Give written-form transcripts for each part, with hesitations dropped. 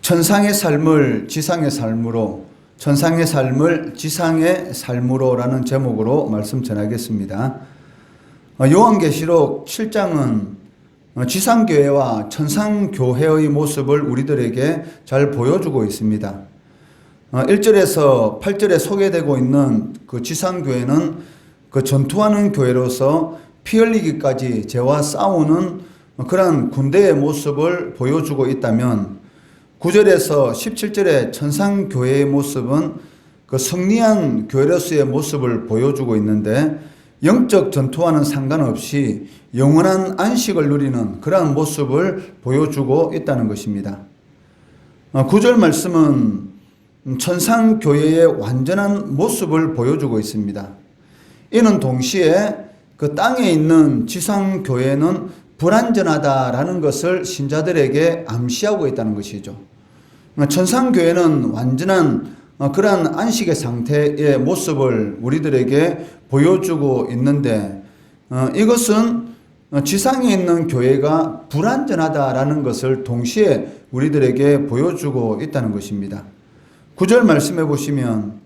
천상의 삶을 지상의 삶으로, 천상의 삶을 지상의 삶으로라는 제목으로 말씀 전하겠습니다. 요한계시록 7장은 지상교회와 천상교회의 모습을 우리들에게 잘 보여주고 있습니다. 1절에서 8절에 소개되고 있는 그 지상교회는 그 전투하는 교회로서 피 흘리기까지 죄와 싸우는 그런 군대의 모습을 보여주고 있다면, 9절에서 17절의 천상교회의 모습은 그 승리한 교회로서의 모습을 보여주고 있는데, 영적 전투와는 상관없이 영원한 안식을 누리는 그러한 모습을 보여주고 있다는 것입니다. 9절 말씀은 천상교회의 완전한 모습을 보여주고 있습니다. 이는 동시에 그 땅에 있는 지상교회는 불완전하다라는 것을 신자들에게 암시하고 있다는 것이죠. 천상교회는 완전한 그러한 안식의 상태의 모습을 우리들에게 보여주고 있는데, 이것은 지상에 있는 교회가 불완전하다라는 것을 동시에 우리들에게 보여주고 있다는 것입니다. 9절 말씀해 보시면,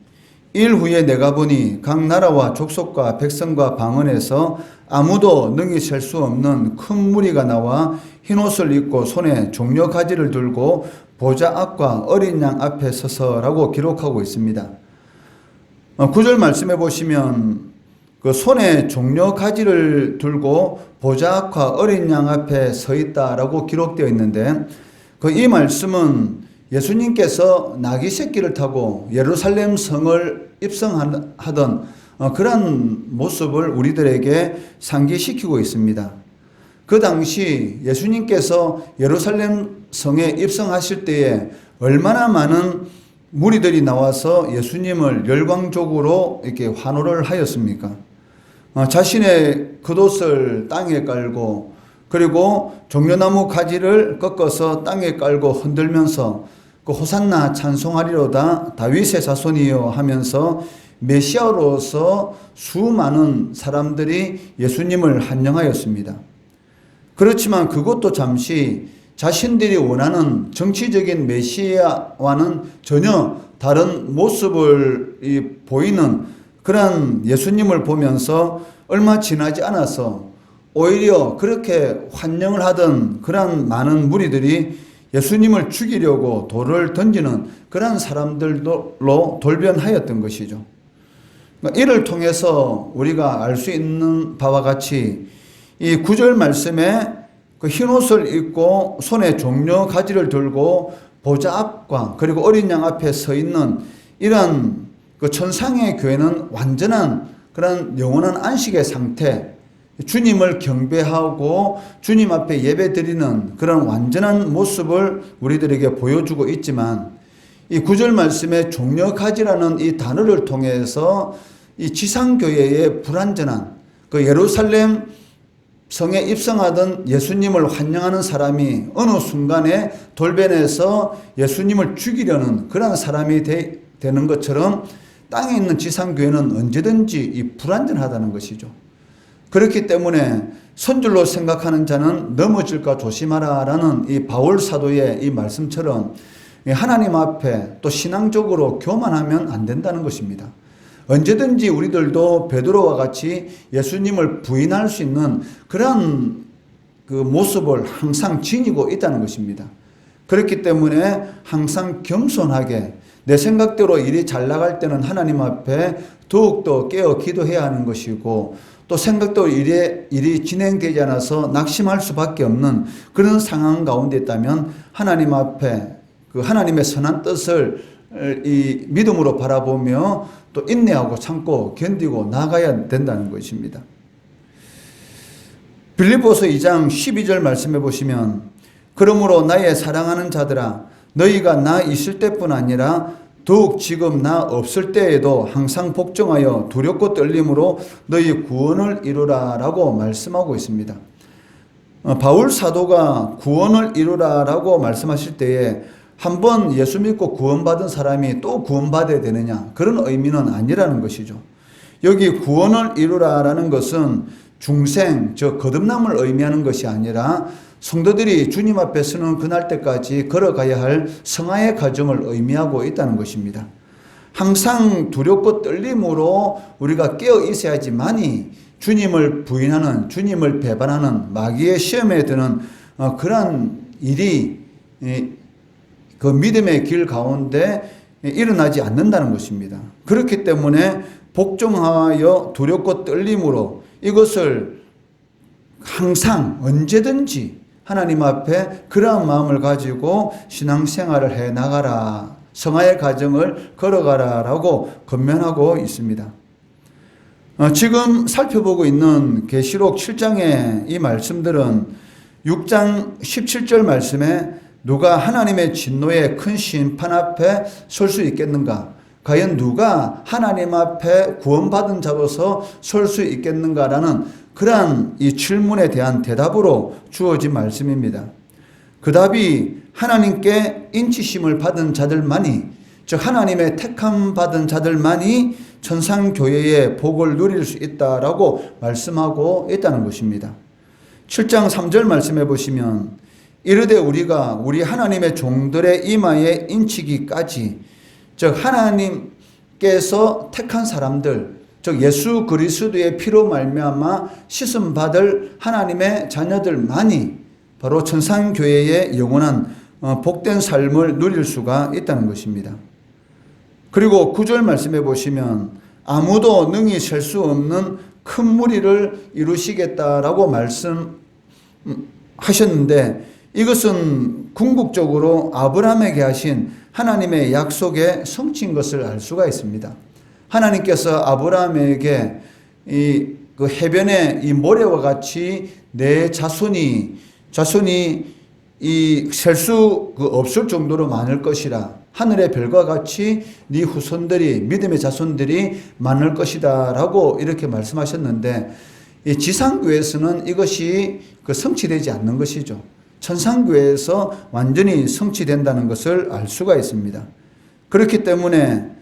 일 후에 내가 보니 각 나라와 족속과 백성과 방언에서 아무도 능히 셀 수 없는 큰 무리가 나와 흰옷을 입고 손에 종려 가지를 들고 보좌 앞과 어린 양 앞에 서서라고 기록하고 있습니다. 9절 말씀해 보시면 그 손에 종려 가지를 들고 보좌 앞과 어린 양 앞에 서 있다라고 기록되어 있는데, 그 이 말씀은 예수님께서 나귀 새끼를 타고 예루살렘 성을 입성하던 그런 모습을 우리들에게 상기시키고 있습니다. 그 당시 예수님께서 예루살렘 성에 입성하실 때에 얼마나 많은 무리들이 나와서 예수님을 열광적으로 이렇게 환호를 하였습니까? 자신의 겉옷을 땅에 깔고, 그리고 종려나무 가지를 꺾어서 땅에 깔고 흔들면서 그 호산나 찬송하리로다 다윗의 자손이여 하면서 메시아로서 수많은 사람들이 예수님을 환영하였습니다. 그렇지만 그것도 잠시 자신들이 원하는 정치적인 메시아와는 전혀 다른 모습을 보이는 그런 예수님을 보면서 얼마 지나지 않아서 오히려 그렇게 환영을 하던 그런 많은 무리들이 예수님을 죽이려고 돌을 던지는 그런 사람들로 돌변하였던 것이죠. 이를 통해서 우리가 알 수 있는 바와 같이 이 9절 말씀에 그 흰옷을 입고 손에 종려 가지를 들고 보좌 앞과 그리고 어린 양 앞에 서 있는 이런 그 천상의 교회는 완전한 그런 영원한 안식의 상태, 주님을 경배하고 주님 앞에 예배 드리는 그런 완전한 모습을 우리들에게 보여주고 있지만, 이 9절 말씀에 종려가지라는 이 단어를 통해서 이 지상교회의 불완전한 그 예루살렘 성에 입성하던 예수님을 환영하는 사람이 어느 순간에 돌변해서 예수님을 죽이려는 그런 사람이 되는 것처럼 땅에 있는 지상교회는 언제든지 이 불완전하다는 것이죠. 그렇기 때문에 선줄로 생각하는 자는 넘어질까 조심하라 라는 이 바울 사도의 이 말씀처럼 하나님 앞에 또 신앙적으로 교만하면 안 된다는 것입니다. 언제든지 우리들도 베드로와 같이 예수님을 부인할 수 있는 그런 그 모습을 항상 지니고 있다는 것입니다. 그렇기 때문에 항상 겸손하게 내 생각대로 일이 잘 나갈 때는 하나님 앞에 더욱더 깨어 기도해야 하는 것이고, 또 생각대로 일이 진행되지 않아서 낙심할 수밖에 없는 그런 상황 가운데 있다면 하나님 앞에 그 하나님의 선한 뜻을 이 믿음으로 바라보며 또 인내하고 참고 견디고 나가야 된다는 것입니다. 빌립보서 2장 12절 말씀해 보시면, 그러므로 나의 사랑하는 자들아 너희가 나 있을 때뿐 아니라 더욱 지금 나 없을 때에도 항상 복종하여 두렵고 떨림으로 너희 구원을 이루라 라고 말씀하고 있습니다. 바울 사도가 구원을 이루라 라고 말씀하실 때에 한 번 예수 믿고 구원받은 사람이 또 구원받아야 되느냐, 그런 의미는 아니라는 것이죠. 여기 구원을 이루라 라는 것은 중생, 즉 거듭남을 의미하는 것이 아니라 성도들이 주님 앞에 서는 그날 때까지 걸어가야 할 성화의 과정을 의미하고 있다는 것입니다. 항상 두렵고 떨림으로 우리가 깨어 있어야지만이 주님을 부인하는, 주님을 배반하는 마귀의 시험에 드는 그러한 일이 그 믿음의 길 가운데 일어나지 않는다는 것입니다. 그렇기 때문에 복종하여 두렵고 떨림으로 이것을 항상 언제든지 하나님 앞에 그러한 마음을 가지고 신앙생활을 해 나가라, 성화의 과정을 걸어가라라고 권면하고 있습니다. 지금 살펴보고 있는 계시록 7장의 이 말씀들은 6장 17절 말씀에 누가 하나님의 진노의 큰 심판 앞에 설 수 있겠는가? 과연 누가 하나님 앞에 구원받은 자로서 설 수 있겠는가라는 그러한 이 질문에 대한 대답으로 주어진 말씀입니다. 그 답이 하나님께 인치심을 받은 자들만이, 즉 하나님의 택함 받은 자들만이 천상교회의 복을 누릴 수 있다라고 말씀하고 있다는 것입니다. 7장 3절 말씀해 보시면 이르되 우리가 우리 하나님의 종들의 이마에 인치기까지, 즉 하나님께서 택한 사람들, 즉 예수 그리스도의 피로 말미암아 씻음 받을 하나님의 자녀들만이 바로 천상교회의 영원한 복된 삶을 누릴 수가 있다는 것입니다. 그리고 9절 말씀해 보시면 아무도 능히 셀 수 없는 큰 무리를 이루시겠다라고 말씀하셨는데, 이것은 궁극적으로 아브라함에게 하신 하나님의 약속의 성취인 것을 알 수가 있습니다. 하나님께서 아브라함에게 그 해변의 이 모래와 같이 내 자손이 셀 수 없을 정도로 많을 것이라, 하늘의 별과 같이 네 후손들이, 믿음의 자손들이 많을 것이다 라고 이렇게 말씀하셨는데, 이 지상교회에서는 이것이 성취되지 않는 것이죠. 천상교회에서 완전히 성취된다는 것을 알 수가 있습니다. 그렇기 때문에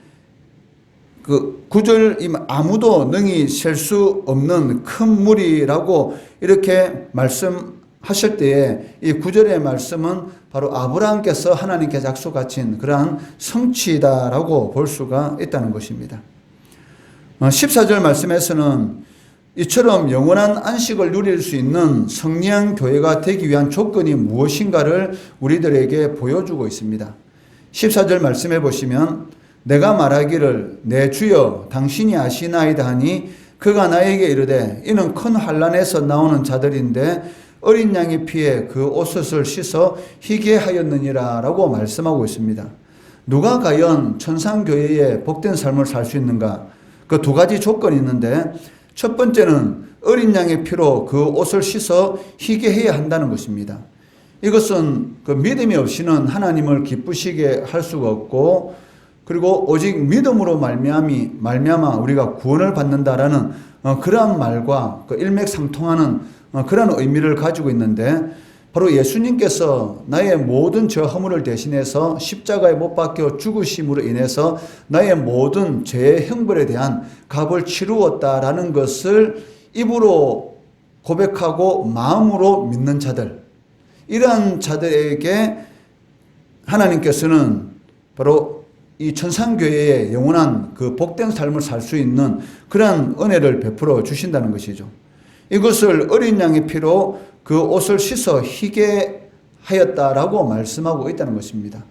그 9절 아무도 능히 셀 수 없는 큰 무리라고 이렇게 말씀하실 때에 이 9절의 말씀은 바로 아브라함께서 하나님께 약속하신 그러한 성취다라고 볼 수가 있다는 것입니다. 14절 말씀에서는 이처럼 영원한 안식을 누릴 수 있는 성리한 교회가 되기 위한 조건이 무엇인가를 우리들에게 보여주고 있습니다. 14절 말씀해 보시면 내가 말하기를 내 주여 당신이 아시나이다 하니 그가 나에게 이르되 이는 큰 환난에서 나오는 자들인데 어린 양의 피에 그 옷을 씻어 희게 하였느니라 라고 말씀하고 있습니다. 누가 과연 천상교회의 복된 삶을 살 수 있는가? 그 두 가지 조건이 있는데, 첫 번째는 어린 양의 피로 그 옷을 씻어 희게 해야 한다는 것입니다. 이것은 그 믿음이 없이는 하나님을 기쁘시게 할 수가 없고, 그리고 오직 믿음으로 말미암아 우리가 구원을 받는다라는 그러한 말과 그 일맥상통하는 그런 의미를 가지고 있는데, 바로 예수님께서 나의 모든 저 허물을 대신해서 십자가에 못 박혀 죽으심으로 인해서 나의 모든 죄의 형벌에 대한 값을 치루었다라는 것을 입으로 고백하고 마음으로 믿는 자들, 이러한 자들에게 하나님께서는 바로 이 천상교회의 영원한 그 복된 삶을 살 수 있는 그러한 은혜를 베풀어 주신다는 것이죠. 이것을 어린 양의 피로 그 옷을 씻어 희게 하였다라고 말씀하고 있다는 것입니다.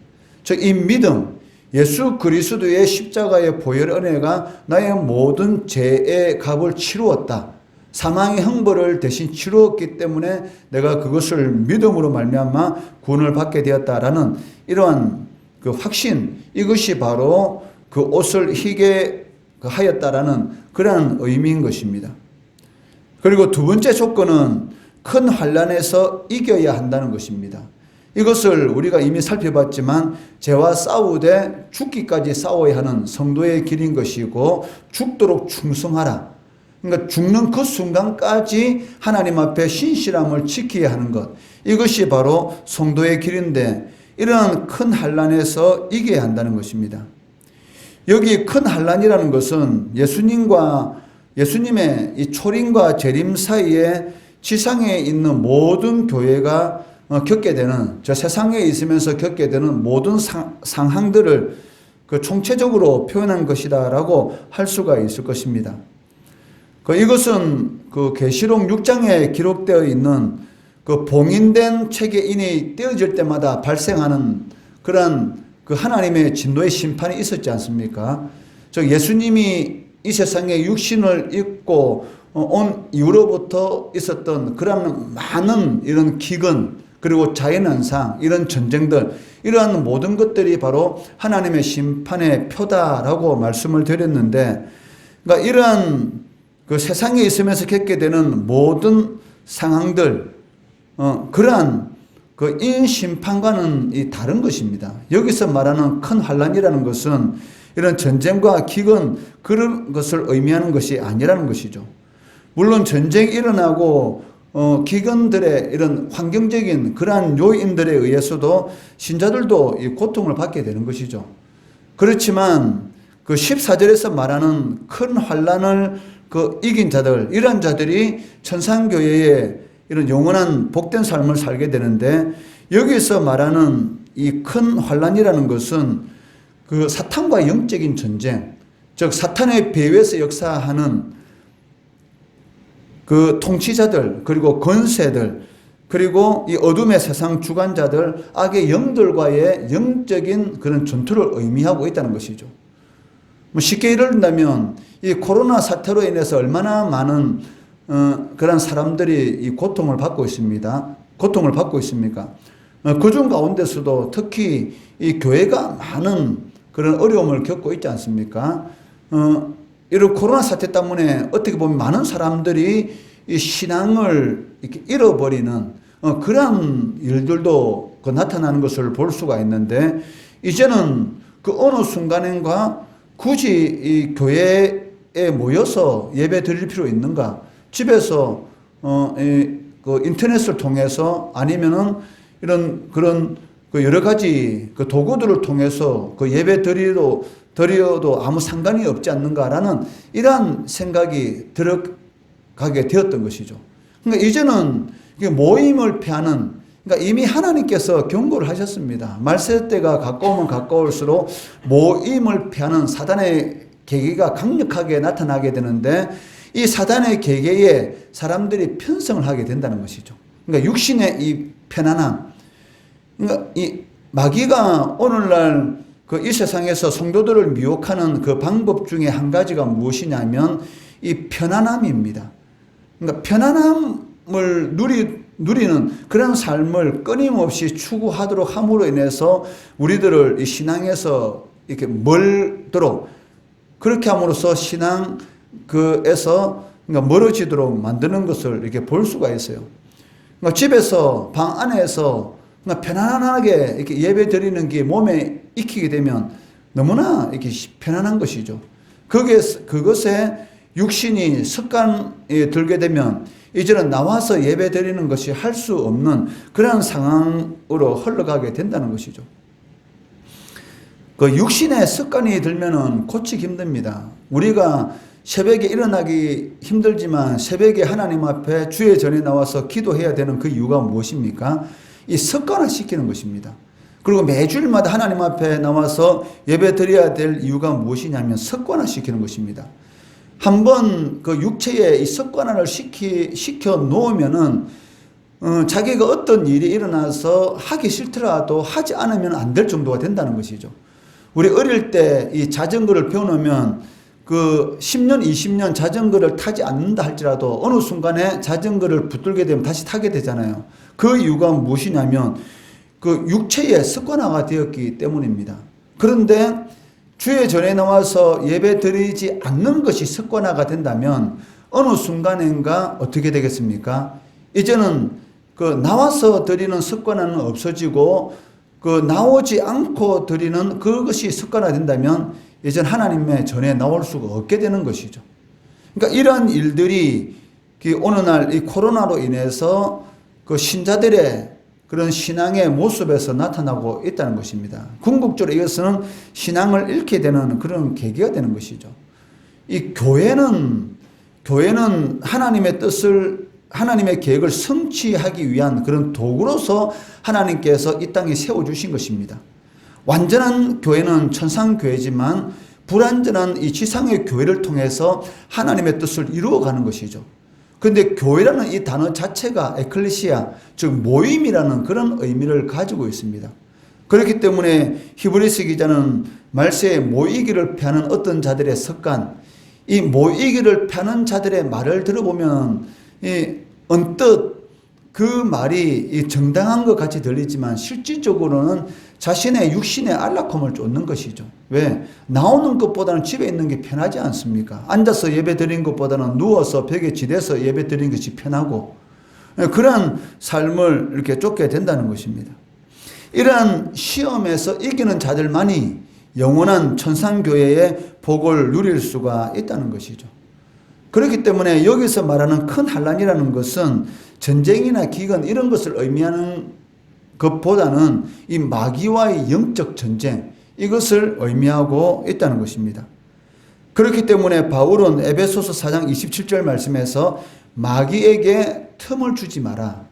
즉 이 믿음, 예수 그리스도의 십자가의 보혈 은혜가 나의 모든 죄의 값을 치루었다. 사망의 형벌을 대신 치루었기 때문에 내가 그것을 믿음으로 말미암아 구원을 받게 되었다라는 이러한 그 확신, 이것이 바로 그 옷을 희게 하였다라는 그러한 의미인 것입니다. 그리고 두 번째 조건은 큰 환난에서 이겨야 한다는 것입니다. 이것을 우리가 이미 살펴봤지만 죄와 싸우되 죽기까지 싸워야 하는 성도의 길인 것이고, 죽도록 충성하라. 그러니까 죽는 그 순간까지 하나님 앞에 신실함을 지켜야 하는 것, 이것이 바로 성도의 길인데, 이러한 큰 환난에서 이겨야 한다는 것입니다. 여기 큰 환난이라는 것은 예수님의 이 초림과 재림 사이에 지상에 있는 모든 교회가 겪게 되는, 저 세상에 있으면서 겪게 되는 모든 상황들을 그 총체적으로 표현한 것이다라고 할 수가 있을 것입니다. 이것은 그 계시록 6장에 기록되어 있는 그 봉인된 책의 떼어질 때마다 발생하는 그러한 그 하나님의 진노의 심판이 있었지 않습니까? 즉 예수님이 이 세상에 육신을 입고 온 이후로부터 있었던 그런 많은 이런 기근, 그리고 자연현상, 이런 전쟁들, 이러한 모든 것들이 바로 하나님의 심판의 표다라고 말씀을 드렸는데, 그러니까 이러한 그 세상에 있으면서 겪게 되는 모든 상황들, 그러한 그 인심판과는 다른 것입니다. 여기서 말하는 큰 환란이라는 것은 이런 전쟁과 기근, 그런 것을 의미하는 것이 아니라는 것이죠. 물론 전쟁이 일어나고 기근들의 이런 환경적인 그러한 요인들에 의해서도 신자들도 이 고통을 받게 되는 것이죠. 그렇지만 그 14절에서 말하는 큰 환란을 그 이긴 자들, 이런 자들이 천상교회의 이런 영원한 복된 삶을 살게 되는데, 여기서 말하는 이 큰 환란이라는 것은 그 사탄과 영적인 전쟁, 즉 사탄의 배후에서 역사하는 그 통치자들, 그리고 권세들, 그리고 이 어둠의 세상 주관자들, 악의 영들과의 영적인 그런 전투를 의미하고 있다는 것이죠. 쉽게 예를 든다면 이 코로나 사태로 인해서 얼마나 많은 그런 사람들이 이 고통을 받고 있습니다. 고통을 받고 있습니까? 그중 가운데서도 특히 이 교회가 많은 그런 어려움을 겪고 있지 않습니까? 이런 코로나 사태 때문에 어떻게 보면 많은 사람들이 이 신앙을 이렇게 잃어버리는 그런 일들도 나타나는 것을 볼 수가 있는데, 이제는 그 어느 순간인가 굳이 이 교회에 모여서 예배 드릴 필요 있는가? 집에서 그 인터넷을 통해서 아니면은 이런 그런 그 여러 가지 그 도구들을 통해서 그 예배 드려도 아무 상관이 없지 않는가라는 이러한 생각이 들어가게 되었던 것이죠. 그러니까 이제는 모임을 피하는, 그러니까 이미 하나님께서 경고를 하셨습니다. 말세 때가 가까우면 가까울수록 모임을 피하는 사단의 계기가 강력하게 나타나게 되는데, 이 사단의 계계에 사람들이 편성을 하게 된다는 것이죠. 그러니까 육신의 이 편안함, 그러니까 이 마귀가 오늘날 그 이 세상에서 성도들을 미혹하는 그 방법 중에 한 가지가 무엇이냐면 이 편안함입니다. 그러니까 편안함을 누리는 그런 삶을 끊임없이 추구하도록 함으로 인해서 우리들을 이 신앙에서 이렇게 멀도록, 그렇게 함으로써 신앙 그에서 그러니까 멀어지도록 만드는 것을 이렇게 볼 수가 있어요. 그러니까 집에서 방 안에서 그러니까 편안하게 이렇게 예배 드리는 게 몸에 익히게 되면 너무나 이렇게 편안한 것이죠. 그것에 육신이 습관이 들게 되면 이제는 나와서 예배 드리는 것이 할 수 없는 그런 상황으로 흘러가게 된다는 것이죠. 그 육신의 습관이 들면은 고치기 힘듭니다. 우리가 새벽에 일어나기 힘들지만 새벽에 하나님 앞에 주의 전에 나와서 기도해야 되는 그 이유가 무엇입니까? 이 습관화시키는 것입니다. 그리고 매주일마다 하나님 앞에 나와서 예배 드려야 될 이유가 무엇이냐면 습관화시키는 것입니다. 한번 그 육체에 이 습관화를 시켜 놓으면은 자기가 어떤 일이 일어나서 하기 싫더라도 하지 않으면 안 될 정도가 된다는 것이죠. 우리 어릴 때 이 자전거를 배워놓으면 그 10년, 20년 자전거를 타지 않는다 할지라도 어느 순간에 자전거를 붙들게 되면 다시 타게 되잖아요. 그 이유가 무엇이냐면 그 육체의 습관화가 되었기 때문입니다. 그런데 주의 전에 나와서 예배 드리지 않는 것이 습관화가 된다면 어느 순간인가 어떻게 되겠습니까? 이제는 그 나와서 드리는 습관화는 없어지고 그 나오지 않고 드리는 그것이 습관화 된다면 이제 하나님의 전에 나올 수가 없게 되는 것이죠. 그러니까 이러한 일들이 오늘날 이 코로나로 인해서 그 신자들의 그런 신앙의 모습에서 나타나고 있다는 것입니다. 궁극적으로 이것은 신앙을 잃게 되는 그런 계기가 되는 것이죠. 이 교회는 하나님의 뜻을 하나님의 계획을 성취하기 위한 그런 도구로서 하나님께서 이 땅에 세워주신 것입니다. 완전한 교회는 천상교회지만 불완전한 이 지상의 교회를 통해서 하나님의 뜻을 이루어가는 것이죠. 그런데 교회라는 이 단어 자체가 에클레시아, 즉 모임이라는 그런 의미를 가지고 있습니다. 그렇기 때문에 히브리서 기자는 말세에 모이기를 피하는 어떤 자들의 습관, 이 모이기를 피하는 자들의 말을 들어보면 언뜻 그 말이 정당한 것 같이 들리지만 실질적으로는 자신의 육신의 안락함을 쫓는 것이죠. 왜? 나오는 것보다는 집에 있는 게 편하지 않습니까? 앉아서 예배 드리는 것보다는 누워서 벽에 지대서 예배 드리는 것이 편하고, 그러한 삶을 이렇게 쫓게 된다는 것입니다. 이러한 시험에서 이기는 자들만이 영원한 천상교회의 복을 누릴 수가 있다는 것이죠. 그렇기 때문에 여기서 말하는 큰 환난이라는 것은 전쟁이나 기근 이런 것을 의미하는 것보다는 이 마귀와의 영적 전쟁, 이것을 의미하고 있다는 것입니다. 그렇기 때문에 바울은 에베소서 4장 27절 말씀에서 마귀에게 틈을 주지 마라.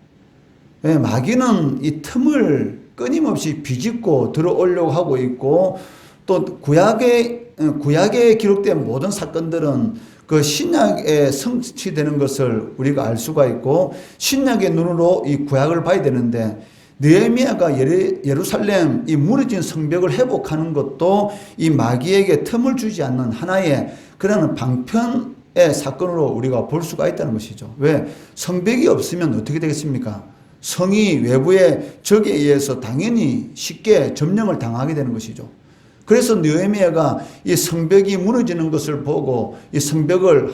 왜? 마귀는 이 틈을 끊임없이 비집고 들어오려고 하고 있고, 또 구약에 기록된 모든 사건들은 그 신약에 성취되는 것을 우리가 알 수가 있고, 신약의 눈으로 이 구약을 봐야 되는데, 느헤미야가 예루살렘 이 무너진 성벽을 회복하는 것도 이 마귀에게 틈을 주지 않는 하나의 그런 방편의 사건으로 우리가 볼 수가 있다는 것이죠. 왜? 성벽이 없으면 어떻게 되겠습니까? 성이 외부의 적에 의해서 당연히 쉽게 점령을 당하게 되는 것이죠. 그래서 느헤미야가 이 성벽이 무너지는 것을 보고 이 성벽을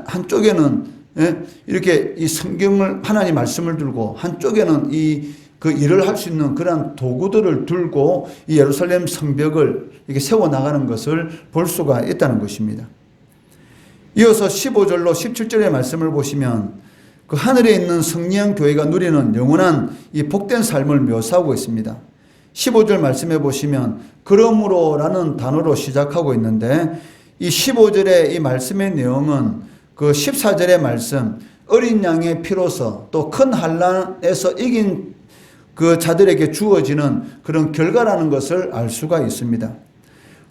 한쪽에는 이렇게 이 성경을 하나님 말씀을 들고 한쪽에는 그 일을 할 수 있는 그러한 도구들을 들고 이 예루살렘 성벽을 이렇게 세워 나가는 것을 볼 수가 있다는 것입니다. 이어서 15절로 17절의 말씀을 보시면 그 하늘에 있는 성령 교회가 누리는 영원한 이 복된 삶을 묘사하고 있습니다. 15절 말씀해 보시면 그러므로라는 단어로 시작하고 있는데, 이 15절의 이 말씀의 내용은 그 14절의 말씀, 어린 양의 피로서 또 큰 환난에서 이긴 그 자들에게 주어지는 그런 결과라는 것을 알 수가 있습니다.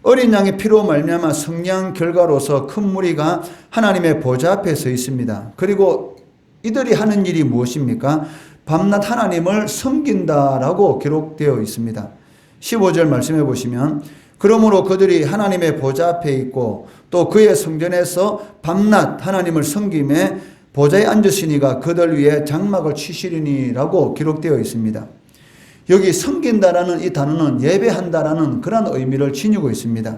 어린 양의 피로 말미암아 성령 결과로서 큰 무리가 하나님의 보좌 앞에 서 있습니다. 그리고 이들이 하는 일이 무엇입니까? 밤낮 하나님을 섬긴다라고 기록되어 있습니다. 15절 말씀해 보시면 그러므로 그들이 하나님의 보좌 앞에 있고 또 그의 성전에서 밤낮 하나님을 섬김에 보좌에 앉으시니가 그들 위에 장막을 치시리니라고 기록되어 있습니다. 여기 섬긴다라는 이 단어는 예배한다라는 그런 의미를 지니고 있습니다.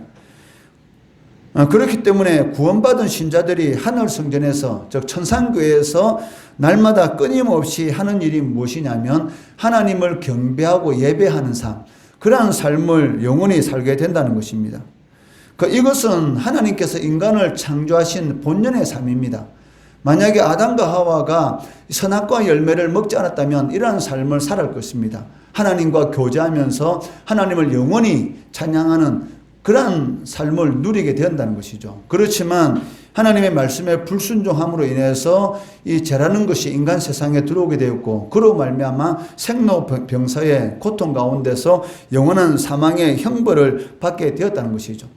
그렇기 때문에 구원받은 신자들이 하늘 성전에서, 즉 천상교회에서 날마다 끊임없이 하는 일이 무엇이냐면 하나님을 경배하고 예배하는 삶, 그러한 삶을 영원히 살게 된다는 것입니다. 이것은 하나님께서 인간을 창조하신 본연의 삶입니다. 만약에 아담과 하와가 선악과 열매를 먹지 않았다면 이러한 삶을 살아갈 것입니다. 하나님과 교제하면서 하나님을 영원히 찬양하는 그러한 삶을 누리게 된다는 것이죠. 그렇지만 하나님의 말씀에 불순종함으로 인해서 이 죄라는 것이 인간 세상에 들어오게 되었고, 그로 말미암아 생로병사의 고통 가운데서 영원한 사망의 형벌을 받게 되었다는 것이죠.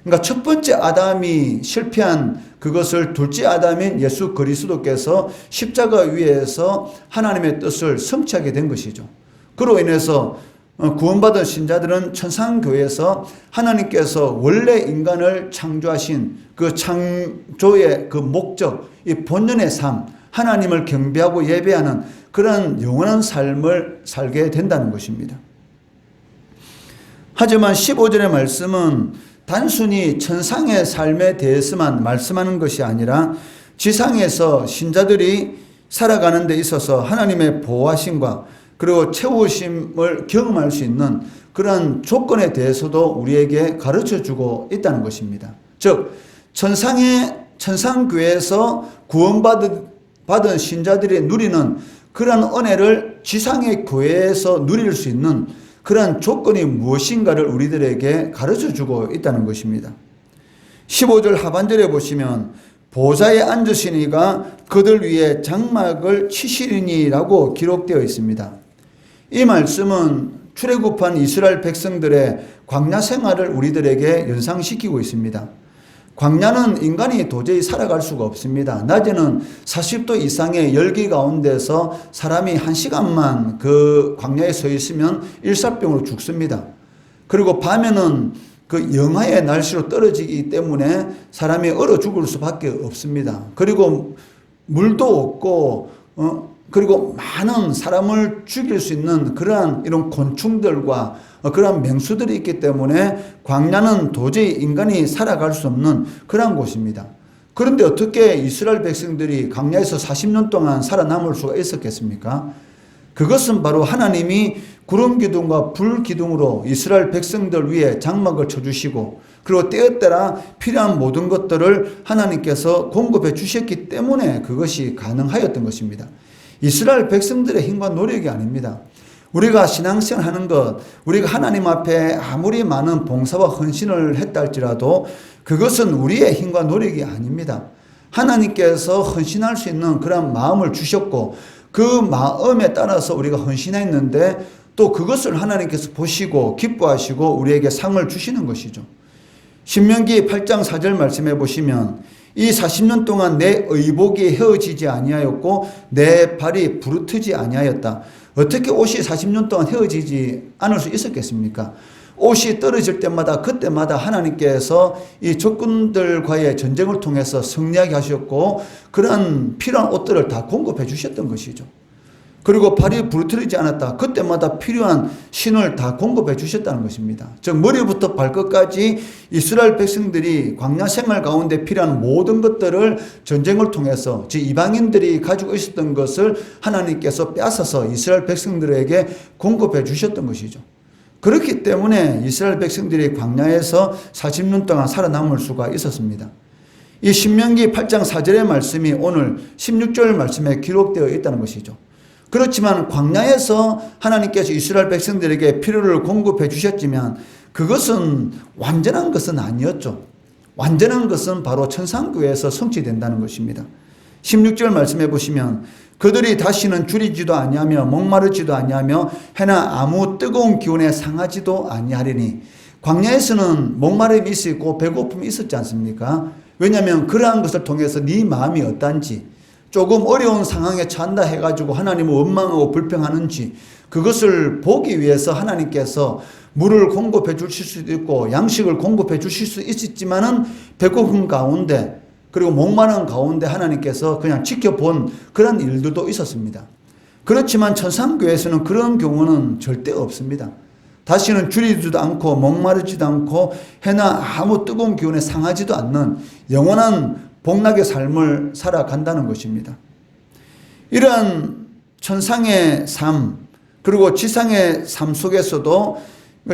그러니까 첫 번째 아담이 실패한 그것을 둘째 아담인 예수 그리스도께서 십자가 위에서 하나님의 뜻을 성취하게 된 것이죠. 그로 인해서 구원받은 신자들은 천상교회에서 하나님께서 원래 인간을 창조하신 그 창조의 그 목적, 이 본연의 삶, 하나님을 경배하고 예배하는 그런 영원한 삶을 살게 된다는 것입니다. 하지만 15절의 말씀은 단순히 천상의 삶에 대해서만 말씀하는 것이 아니라 지상에서 신자들이 살아가는 데 있어서 하나님의 보호하심과 그리고 채우심을 경험할 수 있는 그런 조건에 대해서도 우리에게 가르쳐주고 있다는 것입니다. 즉 천상교회에서 구원받은 신자들이 누리는 그런 은혜를 지상의 교회에서 누릴 수 있는 그런 조건이 무엇인가를 우리들에게 가르쳐주고 있다는 것입니다. 15절 하반절에 보시면 보좌에 앉으시니가 그들 위에 장막을 치시리니라고 기록되어 있습니다. 이 말씀은 출애굽한 이스라엘 백성들의 광야 생활을 우리들에게 연상시키고 있습니다. 광야는 인간이 도저히 살아갈 수가 없습니다. 낮에는 40도 이상의 열기 가운데서 사람이 1시간만 그 광야에 서 있으면 일사병으로 죽습니다. 그리고 밤에는 그 영하의 날씨로 떨어지기 때문에 사람이 얼어 죽을 수밖에 없습니다. 그리고 물도 없고 그리고 많은 사람을 죽일 수 있는 그러한 이런 곤충들과 그러한 맹수들이 있기 때문에 광야는 도저히 인간이 살아갈 수 없는 그러한 곳입니다. 그런데 어떻게 이스라엘 백성들이 광야에서 40년 동안 살아남을 수가 있었겠습니까? 그것은 바로 하나님이 구름 기둥과 불 기둥으로 이스라엘 백성들 위에 장막을 쳐주시고 그리고 때때라 필요한 모든 것들을 하나님께서 공급해 주셨기 때문에 그것이 가능하였던 것입니다. 이스라엘 백성들의 힘과 노력이 아닙니다. 우리가 신앙생활 하는 것, 우리가 하나님 앞에 아무리 많은 봉사와 헌신을 했다 할지라도 그것은 우리의 힘과 노력이 아닙니다. 하나님께서 헌신할 수 있는 그런 마음을 주셨고 그 마음에 따라서 우리가 헌신했는데 또 그것을 하나님께서 보시고 기뻐하시고 우리에게 상을 주시는 것이죠. 신명기 8장 4절 말씀해 보시면 이 40년 동안 내 의복이 헤어지지 아니하였고 내 발이 부르트지 아니하였다. 어떻게 옷이 40년 동안 헤어지지 않을 수 있었겠습니까? 옷이 떨어질 때마다 그때마다 하나님께서 이 적군들과의 전쟁을 통해서 승리하게 하셨고 그러한 필요한 옷들을 다 공급해 주셨던 것이죠. 그리고 발이 부르트리지 않았다. 그때마다 필요한 신을 다 공급해 주셨다는 것입니다. 즉 머리부터 발끝까지 이스라엘 백성들이 광야 생활 가운데 필요한 모든 것들을 전쟁을 통해서 즉 이방인들이 가지고 있었던 것을 하나님께서 빼앗아서 이스라엘 백성들에게 공급해 주셨던 것이죠. 그렇기 때문에 이스라엘 백성들이 광야에서 40년 동안 살아남을 수가 있었습니다. 이 신명기 8장 4절의 말씀이 오늘 16절 말씀에 기록되어 있다는 것이죠. 그렇지만 광야에서 하나님께서 이스라엘 백성들에게 필요를 공급해 주셨지만 그것은 완전한 것은 아니었죠. 완전한 것은 바로 천상교회에서 성취된다는 것입니다. 16절 말씀해 보시면 그들이 다시는 줄이지도 아니하며 목마르지도 아니하며 해나 아무 뜨거운 기운에 상하지도 아니하리니 광야에서는 목마름이 있었고 배고픔이 있었지 않습니까? 왜냐하면 그러한 것을 통해서 네 마음이 어떤지 조금 어려운 상황에 처한다 해가지고 하나님을 원망하고 불평하는지 그것을 보기 위해서 하나님께서 물을 공급해 주실 수도 있고 양식을 공급해 주실 수 있었지만은 배고픔 가운데 그리고 목마른 가운데 하나님께서 그냥 지켜본 그런 일들도 있었습니다. 그렇지만 천상교회에서는 그런 경우는 절대 없습니다. 다시는 줄이지도 않고 목마르지도 않고 해나 아무 뜨거운 기운에 상하지도 않는 영원한 복락의 삶을 살아간다는 것입니다. 이러한 천상의 삶 그리고 지상의 삶 속에서도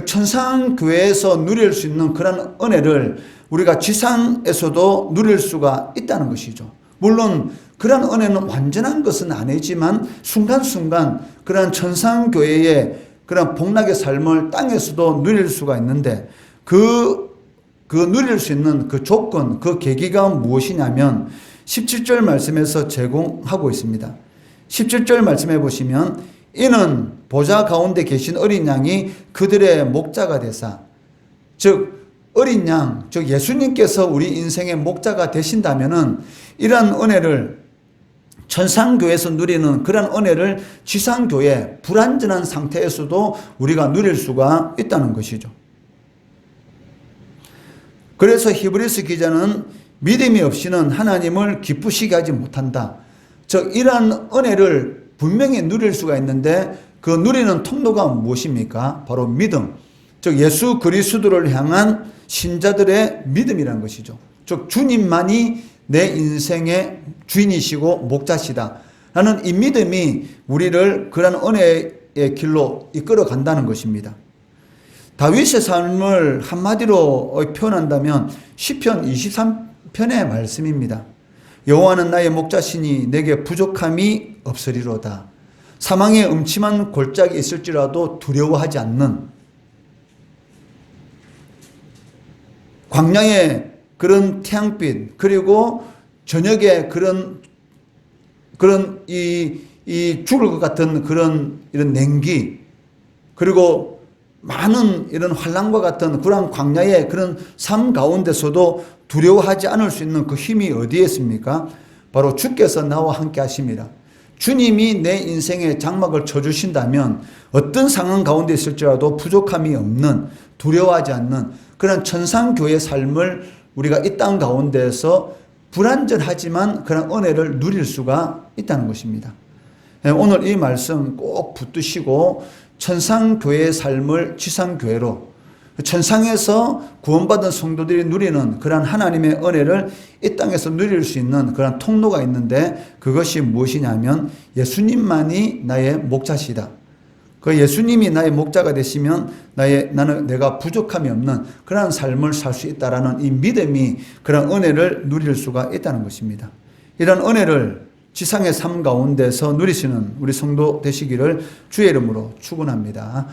천상교회에서 누릴 수 있는 그런 은혜를 우리가 지상에서도 누릴 수가 있다는 것이죠. 물론 그런 은혜는 완전한 것은 아니지만 순간순간 그런 천상교회의 그런 복락의 삶을 땅에서도 누릴 수가 있는데 그 누릴 수 있는 그 조건, 그 계기가 무엇이냐면 17절 말씀에서 제공하고 있습니다. 17절 말씀해 보시면 이는 보좌 가운데 계신 어린 양이 그들의 목자가 되사 즉 어린 양, 즉 예수님께서 우리 인생의 목자가 되신다면은 이러한 은혜를 천상교회에서 누리는 그런 은혜를 지상교회 불완전한 상태에서도 우리가 누릴 수가 있다는 것이죠. 그래서 히브리서 기자는 믿음이 없이는 하나님을 기쁘시게 하지 못한다. 즉 이러한 은혜를 분명히 누릴 수가 있는데 그 누리는 통로가 무엇입니까? 바로 믿음. 즉 예수 그리스도를 향한 신자들의 믿음이라는 것이죠. 즉 주님만이 내 인생의 주인이시고 목자시다 라는 이 믿음이 우리를 그런 은혜의 길로 이끌어 간다는 것입니다. 다윗의 삶을 한마디로 표현한다면 시편 23편의 말씀입니다. 여호와는 나의 목자시니 내게 부족함이 없으리로다. 사망의 음침한 골짜기 있을지라도 두려워하지 않는 광야의 그런 태양빛 그리고 저녁에 그런 이 죽을 것 같은 그런 이런 냉기, 그리고 많은 이런 환란과 같은 그런 광야의 그런 삶 가운데서도 두려워하지 않을 수 있는 그 힘이 어디에 있습니까? 바로 주께서 나와 함께 하십니다. 주님이 내 인생에 장막을 쳐주신다면 어떤 상황 가운데 있을지라도 부족함이 없는, 두려워하지 않는 그런 천상교회 삶을 우리가 이 땅 가운데에서 불완전하지만 그런 은혜를 누릴 수가 있다는 것입니다. 오늘 이 말씀 꼭 붙드시고 천상교회의 삶을 지상교회로, 천상에서 구원받은 성도들이 누리는 그런 하나님의 은혜를 이 땅에서 누릴 수 있는 그런 통로가 있는데, 그것이 무엇이냐면 예수님만이 나의 목자시다. 그 예수님이 나의 목자가 되시면 내가 부족함이 없는 그런 삶을 살 수 있다라는 이 믿음이 그런 은혜를 누릴 수가 있다는 것입니다. 이런 은혜를 지상의 삶 가운데서 누리시는 우리 성도 되시기를 주의 이름으로 축원합니다.